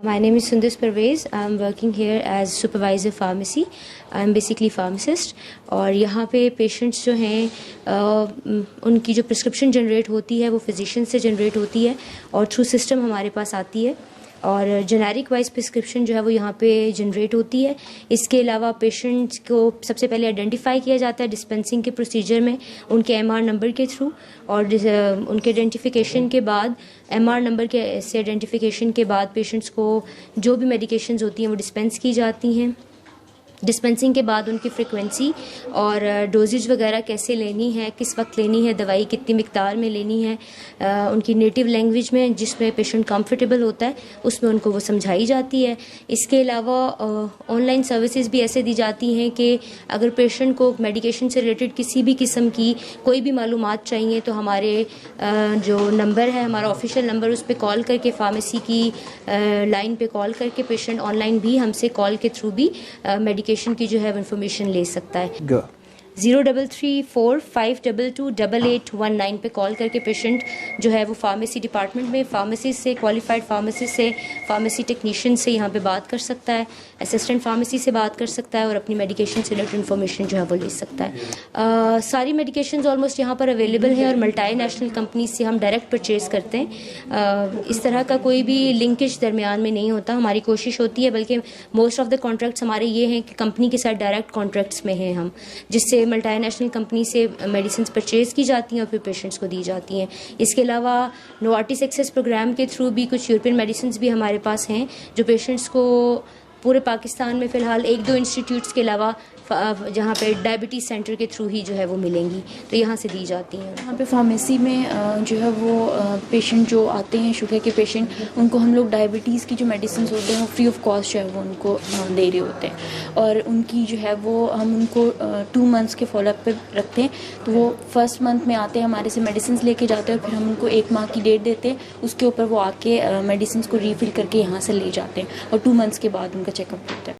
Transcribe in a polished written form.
My name is Sundis Parvez. I'm working here as supervisor pharmacy. I'm basically pharmacist. اور یہاں پہ patients جو ہیں ان کی جو پرسکرپشن جنریٹ ہوتی ہے وہ فزیشین سے جنریٹ ہوتی ہے اور تھرو سسٹم ہمارے پاس آتی ہے، اور جنیرک وائز پرسکرپشن جو ہے وہ یہاں پہ جنریٹ ہوتی ہے. اس کے علاوہ پیشنٹس کو سب سے پہلے آئیڈینٹیفائی کیا جاتا ہے ڈسپینسنگ کے پروسیجر میں ان کے ایم آر نمبر کے تھرو، اور ان کے آئیڈینٹیفیکیشن کے بعد ایم آر نمبر کے سے آئیڈینٹیفیکیشن کے بعد پیشنٹس کو جو بھی میڈیکیشنز ہوتی ہیں وہ ڈسپینس کی جاتی ہیں. ڈسپینسنگ کے بعد ان کی فریکوینسی اور ڈوزیج وغیرہ کیسے لینی ہے، کس وقت لینی ہے، دوائی کتنی مقدار میں لینی ہے، ان کی نیٹو لینگویج میں جس میں پیشنٹ کمفرٹیبل ہوتا ہے اس میں ان کو وہ سمجھائی جاتی ہے. اس کے علاوہ آن لائن سروسز بھی ایسے دی جاتی ہیں کہ اگر پیشنٹ کو میڈیکیشن سے ریلیٹڈ کسی بھی قسم کی کوئی بھی معلومات چاہیے تو ہمارے جو نمبر ہے ہمارا آفیشیل نمبر، اس پہ کال کر کے فارمیسی کی لائن پہ کال کر کے پیشنٹ آن لائن بھی ہم سے کال کے تھرو بھی میڈیکیشن کی جو ہے انفارمیشن لے سکتا ہے. 0335228819 پہ کال کر کے پیشنٹ جو ہے وہ فارمیسی ڈپارٹمنٹ میں فارمیسسٹ سے، کوالیفائڈ فارمیسسٹ سے، فارمیسی ٹیکنیشین سے یہاں پہ بات کر سکتا ہے، اسسٹنٹ فارمیسی سے بات کر سکتا ہے اور اپنی میڈیکیشن سے ریلیٹڈ انفارمیشن جو ہے وہ لے سکتا ہے. ساری میڈیکیشنز آلموسٹ یہاں پر اویلیبل ہیں اور ملٹائی نیشنل کمپنیز سے ہم ڈائریکٹ پرچیز کرتے ہیں. اس طرح کا کوئی بھی لنکیج درمیان میں نہیں ہوتا. ہماری کوشش ہوتی ہے، بلکہ موسٹ آف دا کانٹریکٹس ہمارے یہ ہیں کہ کمپنی کے ساتھ ڈائریکٹ کانٹریکٹس میں ہیں ہم، جس سے ملٹائی نیشنل کمپنی سے میڈیسنس پرچیز کی جاتی ہیں اور پھر پیشنٹس کو دی جاتی ہیں. اس کے علاوہ نوارٹس ایکسیس پروگرام کے تھرو بھی کچھ یورپین میڈیسنس بھی ہمارے پاس ہیں جو پیشنٹس کو پورے پاکستان میں فی الحال 1-2 انسٹیٹیوٹس کے علاوہ جہاں پہ ڈائبٹیز سینٹر کے تھرو ہی جو ہے وہ ملیں گی تو یہاں سے دی جاتی ہیں. یہاں پہ فارمیسی میں جو ہے وہ پیشنٹ جو آتے ہیں شوگر کے پیشنٹ، ان کو ہم لوگ ڈائبٹیز کی جو میڈیسنز ہوتے ہیں وہ فری آف کاسٹ جو ہے وہ ان کو دے رہے ہوتے ہیں، اور ان کی جو ہے وہ ہم ان کو 2 months کے فالو اپ پہ رکھتے ہیں. تو وہ فرسٹ منتھ میں آتے ہیں ہمارے سے میڈیسنز لے کے جاتے ہیں، اور پھر ہم ان کو 1 ماہ کی ڈیٹ دیتے ہیں، اس کے اوپر وہ آ کے میڈیسنز کو ریفل کر کے یہاں سے لے جاتے ہیں، اور 2 months کے بعد ان کا چیک اپ ہوتا ہے.